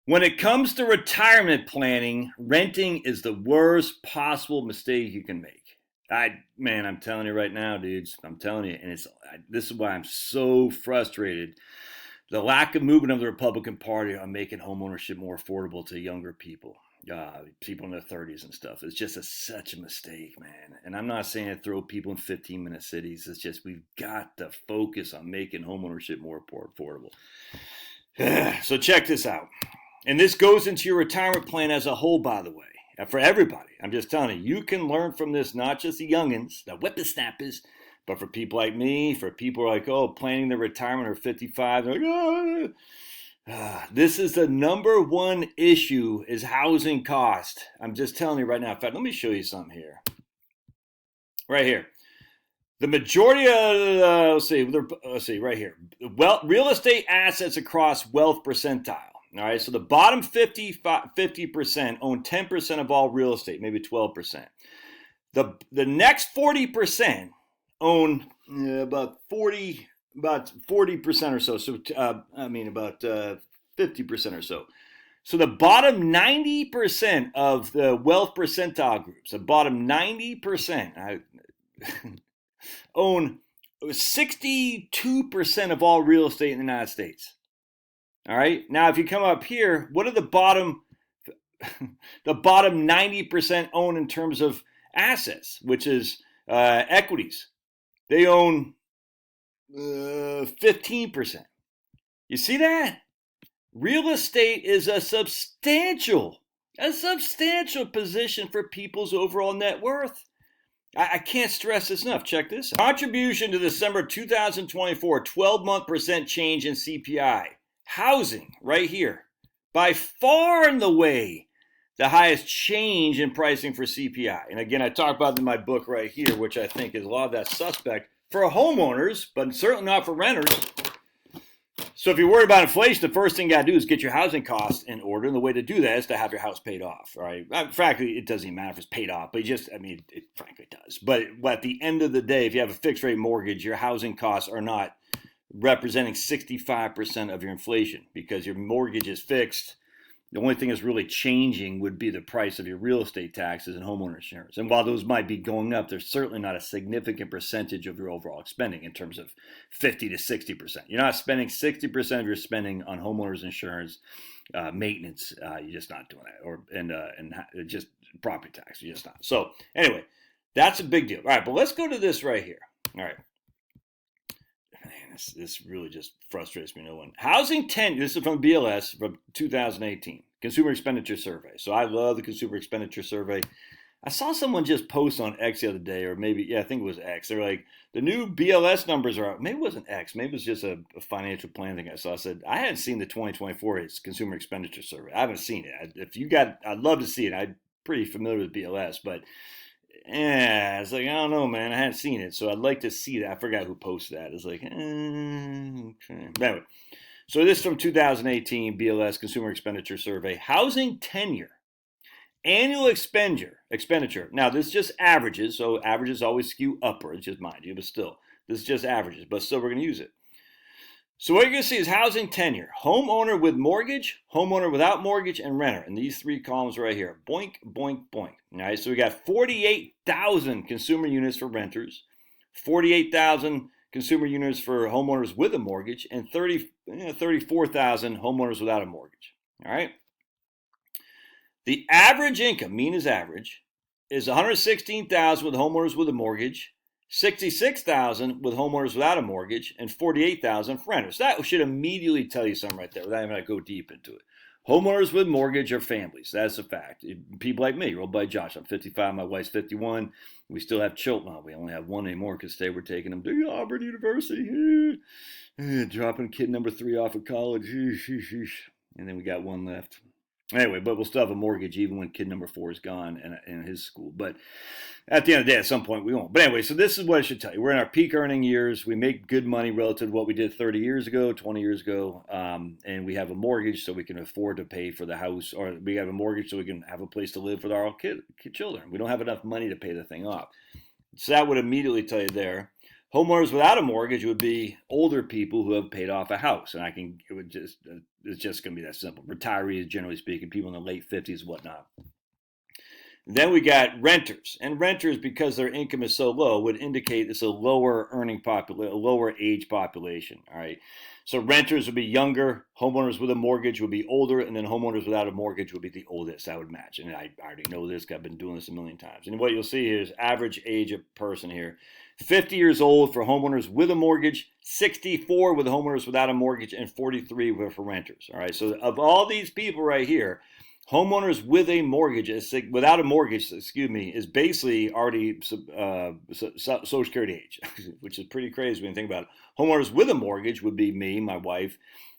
When it comes to retirement planning, renting is the worst possible mistake you can make. I'm telling you right now, dudes. I'm telling you, and this is why I'm so frustrated. The lack of movement of the Republican Party on making homeownership more affordable to younger people, people in their 30s and stuff. It's just such a mistake, man. And I'm not saying to throw people in 15-minute cities. It's just we've got to focus on making homeownership more affordable. So check this out. And this goes into your retirement plan as a whole, by the way, for everybody. I'm just telling you, you can learn from this, not just the youngins, the whippersnappers, but for people like me, for people like, planning their retirement or 55, they're like, this is the number one issue is housing cost. I'm just telling you right now. In fact, let me show you something here. Right here. The majority of, let's see, right here. Real estate assets across wealth percentile. All right, so the bottom 50% own 10% of all real estate, maybe 12%. The next 40% own about 40% or so. So about 50% or so. So the bottom 90% of the wealth percentile groups, the bottom 90% own 62% of all real estate in the United States. All right. Now, if you come up here, what are the bottom 90% own in terms of assets, which is equities? They own 15%. You see that? Real estate is a substantial position for people's overall net worth. I can't stress this enough. Check this out. Contribution to December 2024, 12-month percent change in CPI. Housing, right here, by far and away the highest change in pricing for CPI. And again, I talk about it in my book right here, which I think is a lot of that suspect for homeowners, but certainly not for renters. So if you're worried about inflation, the first thing you got to do is get your housing costs in order. And the way to do that is to have your house paid off, right? Frankly, it doesn't even matter if it's paid off, but it frankly does. But at the end of the day, if you have a fixed rate mortgage, your housing costs are not representing 65% of your inflation because your mortgage is fixed. The only thing that's really changing would be the price of your real estate taxes and homeowner insurance. And while those might be going up, they're certainly not a significant percentage of your overall spending in terms of 50 to 60%. You're not spending 60% of your spending on homeowners insurance, maintenance. You're just not doing that, and just property tax. You're just not. So anyway, that's a big deal. All right, but let's go to this right here. All right. Man, this really just frustrates me. No one. Housing 10, this is from BLS from 2018, Consumer Expenditure Survey. So I love the Consumer Expenditure Survey. I saw someone just post on X the other day, or maybe, I think it was X. They're like, the new BLS numbers are out. Maybe it wasn't X. Maybe it was just a financial plan thing I saw. I said, I hadn't seen the 2024 Consumer Expenditure Survey. I haven't seen it. I'd love to see it. I'm pretty familiar with BLS, but it's like, I don't know, man. I hadn't seen it, so I'd like to see that. I forgot who posted that. It's like, okay. Anyway, so this is from 2018 BLS Consumer Expenditure Survey. Housing tenure, annual expenditure. Now, this is just averages, so averages always skew upwards, just mind you, but still, this is just averages, but still we're going to use it. So what you're going to see is housing tenure, homeowner with mortgage, homeowner without mortgage, and renter. And these three columns right here, boink, boink, boink. All right, so we got 48,000 consumer units for renters, 48,000 consumer units for homeowners with a mortgage, and 34,000 homeowners without a mortgage. All right. The average income, mean is average, is 116,000 with homeowners with a mortgage, 66,000 with homeowners without a mortgage, and 48,000 for renters. That should immediately tell you something right there without even go deep into it. Homeowners with mortgage are families. That's a fact. People like me, rolled by Josh. I'm 55. My wife's 51. We still have children. We only have one anymore because today we're taking them to Auburn University. Dropping kid number 3 off of college. And then we got one left. Anyway, but we'll still have a mortgage even when kid number 4 is gone in his school. But at the end of the day, at some point we won't. But anyway, so this is what I should tell you. We're in our peak earning years. We make good money relative to what we did 30 years ago, 20 years ago. And we have a mortgage so we can afford to pay for the house. Or we have a mortgage so we can have a place to live with our children. We don't have enough money to pay the thing off. So that would immediately tell you there. Homeowners without a mortgage would be older people who have paid off a house, and it's just going to be that simple. Retirees, generally speaking, people in the late 50s, whatnot. Then we got renters, and renters, because their income is so low, would indicate it's a lower lower age population. All right, so renters would be younger, homeowners with a mortgage would be older, and then homeowners without a mortgage would be the oldest. I would match, and I already know this. I've been doing this a million times. And what you'll see here is average age of person here: 50 years old for homeowners with a mortgage, 64 with homeowners without a mortgage, and 43 for renters. All right, so of all these people right here, homeowners with a mortgage, without a mortgage, is basically already Social Security age, which is pretty crazy when you think about it. Homeowners with a mortgage would be me, my wife,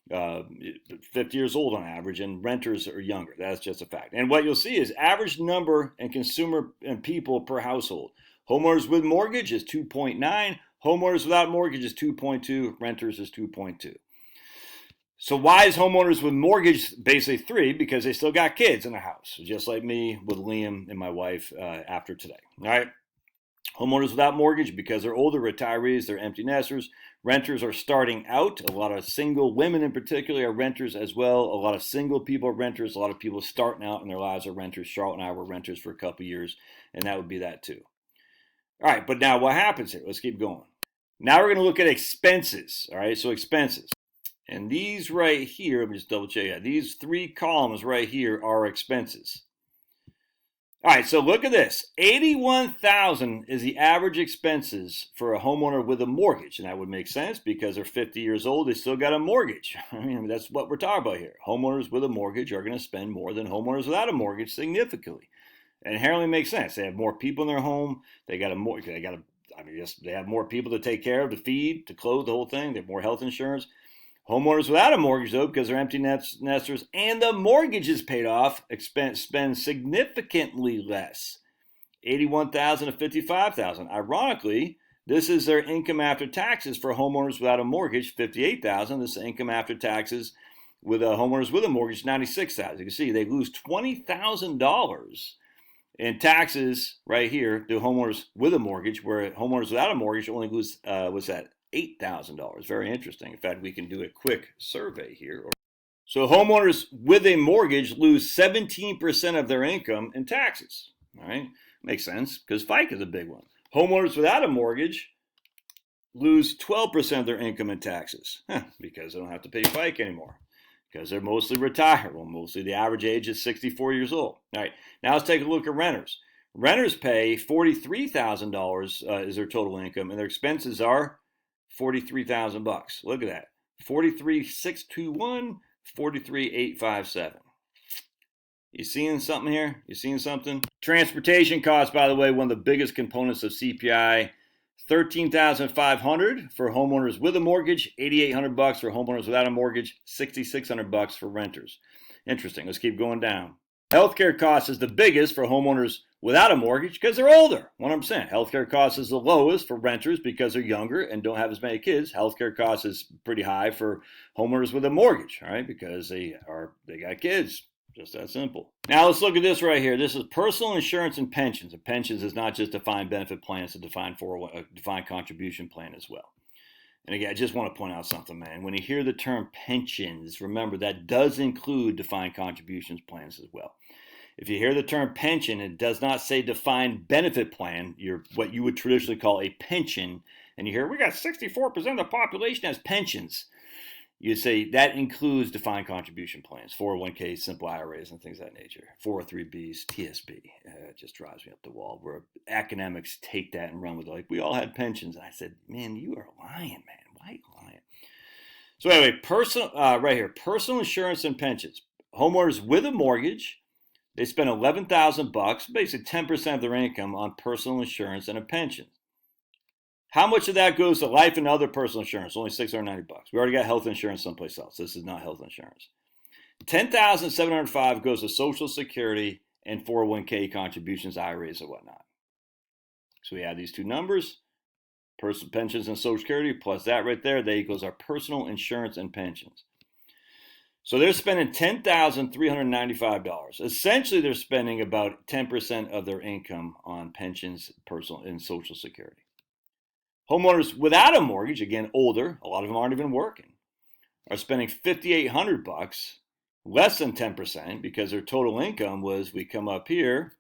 50 years old on average, and renters are younger. That's just a fact. And what you'll see is average number and consumer and people per household. Homeowners with mortgage is 2.9. Homeowners without mortgage is 2.2. Renters is 2.2. So why is homeowners with mortgage basically 3? Because they still got kids in the house, just like me with Liam and my wife after today. All right. Homeowners without mortgage, because they're older, retirees, they're empty nesters. Renters are starting out. A lot of single women in particular are renters as well. A lot of single people are renters. A lot of people starting out in their lives are renters. Charlotte and I were renters for a couple years, and that would be that too. All right, but now what happens here? Let's keep going. Now we're going to look at expenses. All right, so expenses. And these right here, let me just double check that. These 3 columns right here are expenses. All right, so look at this. $81,000 is the average expenses for a homeowner with a mortgage. And that would make sense because they're 50 years old. They still got a mortgage. I mean, that's what we're talking about here. Homeowners with a mortgage are going to spend more than homeowners without a mortgage significantly. And inherently makes sense. They have more people in their home. They have more people to take care of, to feed, to clothe, the whole thing. They have more health insurance. Homeowners without a mortgage, though, because they're empty nesters and the mortgage is paid off, spend significantly less, $81,000 to $55,000. Ironically, this is their income after taxes for homeowners without a mortgage, $58,000. This is income after taxes with homeowners with a mortgage, $96,000. You can see they lose $20,000 in taxes right here to homeowners with a mortgage, where homeowners without a mortgage only lose $8,000. Very interesting. In fact, we can do a quick survey here. So homeowners with a mortgage lose 17% of their income in taxes. All right, makes sense because FICA is a big one. Homeowners without a mortgage lose 12% of their income in taxes because they don't have to pay FICA anymore because they're mostly retired. Well, mostly the average age is 64 years old. All right, now let's take a look at renters. Renters pay $43,000 is their total income, and their expenses are $43,000. Look at that. 43,621, 43,857. You seeing something here? You seeing something? Transportation costs, by the way, one of the biggest components of CPI. $13,500 for homeowners with a mortgage, $8,800 for homeowners without a mortgage, $6,600 for renters. Interesting. Let's keep going down. Healthcare costs is the biggest for homeowners without a mortgage because they're older, 100%. Healthcare costs is the lowest for renters because they're younger and don't have as many kids. Healthcare costs is pretty high for homeowners with a mortgage, all right, because they got kids. Just that simple. Now let's look at this right here. This is personal insurance and pensions. And pensions is not just defined benefit plan, it's a defined contribution plan as well. And again, I just want to point out something, man. When you hear the term pensions, remember that does include defined contributions plans as well. If you hear the term pension, it does not say defined benefit plan, what you would traditionally call a pension, and you hear, we got 64% of the population has pensions. You say that includes defined contribution plans, 401ks, simple IRAs, and things of that nature. 403bs, TSB. It just drives me up the wall where academics take that and run with it. Like, we all had pensions. And I said, man, you are lying, man. Why are you lying? So anyway, right here, personal insurance and pensions. Homeowners with a mortgage, they spend $11,000, basically 10% of their income on personal insurance and a pension. How much of that goes to life and other personal insurance? Only $690. We already got health insurance someplace else. This is not health insurance. $10,705 goes to Social Security and 401k contributions, IRAs, and whatnot. So we add these two numbers, personal pensions and Social Security, plus that right there. That equals our personal insurance and pensions. So they're spending $10,395. Essentially, they're spending about 10% of their income on pensions, personal, and Social Security. Homeowners without a mortgage, again, older, a lot of them aren't even working, are spending $5,800, less than 10%, because their total income was, we come up here,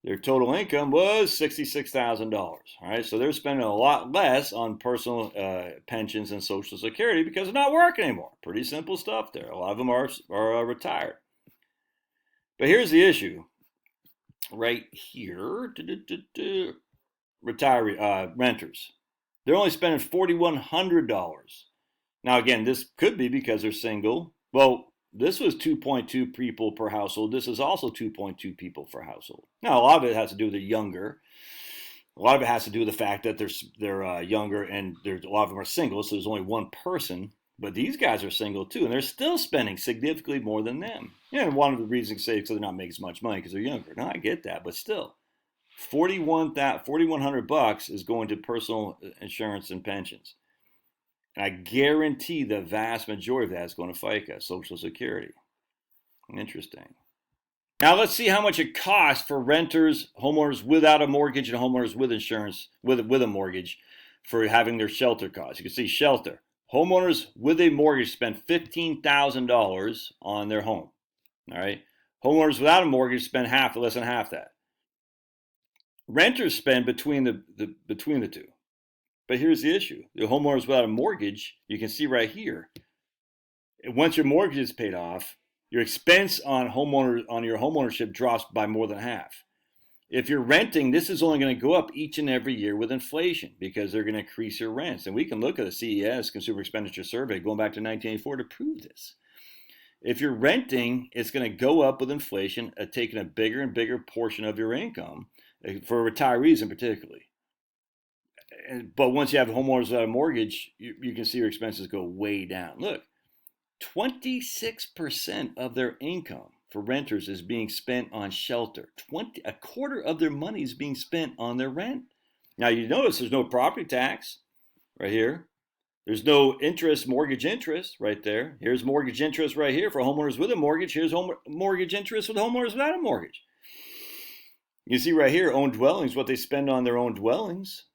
their total income was $66,000. All right, so they're spending a lot less on personal pensions and Social Security because they're not working anymore. Pretty simple stuff there. A lot of them are retired. But here's the issue right here. Renters. They're only spending $4,100. Now, again, this could be because they're single. Well, this was 2.2 people per household. This is also 2.2 people per household. Now, a lot of it has to do with they're younger. A lot of it has to do with the fact that they're younger, and a lot of them are single, so there's only one person. But these guys are single too, and they're still spending significantly more than them. And one of the reasons say because they're not making as much money because they're younger. No, I get that, but still, $4,100 is going to personal insurance and pensions. And I guarantee the vast majority of that is going to FICA, Social Security. Interesting. Now let's see how much it costs for renters, homeowners without a mortgage, and homeowners with insurance, with a mortgage, for having their shelter costs. You can see shelter. Homeowners with a mortgage spend $15,000 on their home. All right. Homeowners without a mortgage spend less than half that. Renters spend between the two. But here's the issue. The homeowners without a mortgage, you can see right here. Once your mortgage is paid off, your expense on your homeownership drops by more than half. If you're renting, this is only going to go up each and every year with inflation because they're going to increase your rents. And we can look at the CES, Consumer Expenditure Survey, going back to 1984 to prove this. If you're renting, it's going to go up with inflation, taking a bigger and bigger portion of your income, for retirees in particular. But once you have homeowners without a mortgage, you can see your expenses go way down. Look, 26% of their income for renters is being spent on shelter. A quarter of their money is being spent on their rent. Now you notice there's no property tax right here. There's no mortgage interest right there. Here's mortgage interest right here for homeowners with a mortgage. Here's mortgage interest for the homeowners without a mortgage. You see right here, owned dwellings, what they spend on their own dwellings.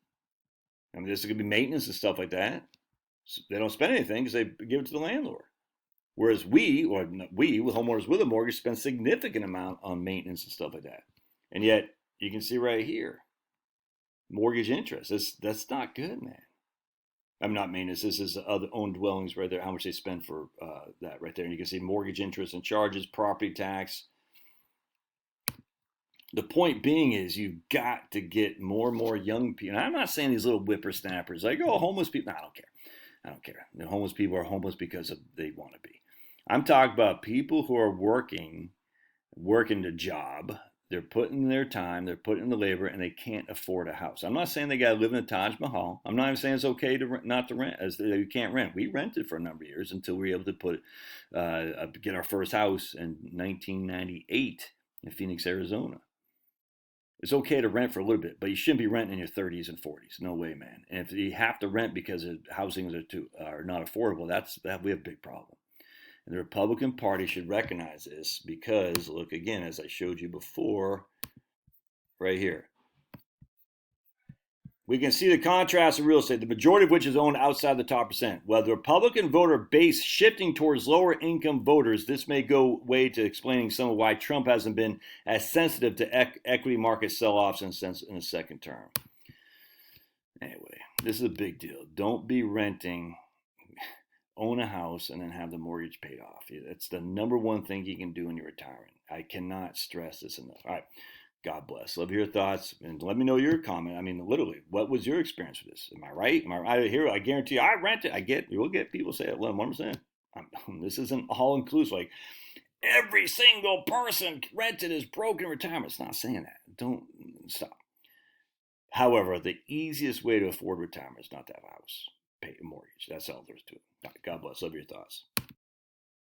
I mean, this is going to be maintenance and stuff like that. So they don't spend anything because they give it to the landlord. Whereas we, with homeowners with a mortgage, spend a significant amount on maintenance and stuff like that. And yet, you can see right here, mortgage interest. That's not good, man. I'm not maintenance. This is other owned dwellings right there, how much they spend for that right there. And you can see mortgage interest and charges, property tax. The point being is you've got to get more and more young people. And I'm not saying these little whippersnappers like, oh, homeless people. No, I don't care. The homeless people are homeless because they want to be. I'm talking about people who are working the job. They're putting their time, they're putting the labor, and they can't afford a house. I'm not saying they got to live in the Taj Mahal. I'm not even saying it's okay to not to rent, as you can't rent. We rented for a number of years until we were able to get our first house in 1998 in Phoenix, Arizona. It's okay to rent for a little bit, but you shouldn't be renting in your 30s and 40s. No way, man. And if you have to rent because housing are not affordable, we have a big problem. And the Republican Party should recognize this because, look again, as I showed you before, right here. We can see the contrast of real estate, the majority of which is owned outside the top percent. While the Republican voter base shifting towards lower income voters, this may go way to explaining some of why Trump hasn't been as sensitive to equity market sell-offs in the second term. Anyway, this is a big deal. Don't be renting. Own a house and then have the mortgage paid off. That's the number one thing you can do in your retirement. I cannot stress this enough. All right. God bless. Love your thoughts and let me know your comment. I mean, literally, what was your experience with this? Am I right? Am I right here? I guarantee you, I rent it. You'll get people say it. Let them understand. This isn't all inclusive. Like every single person rented is broke in retirement. It's not saying that. Don't stop. However, the easiest way to afford retirement is not to have a house, pay a mortgage. That's all there is to it. God bless. Love your thoughts.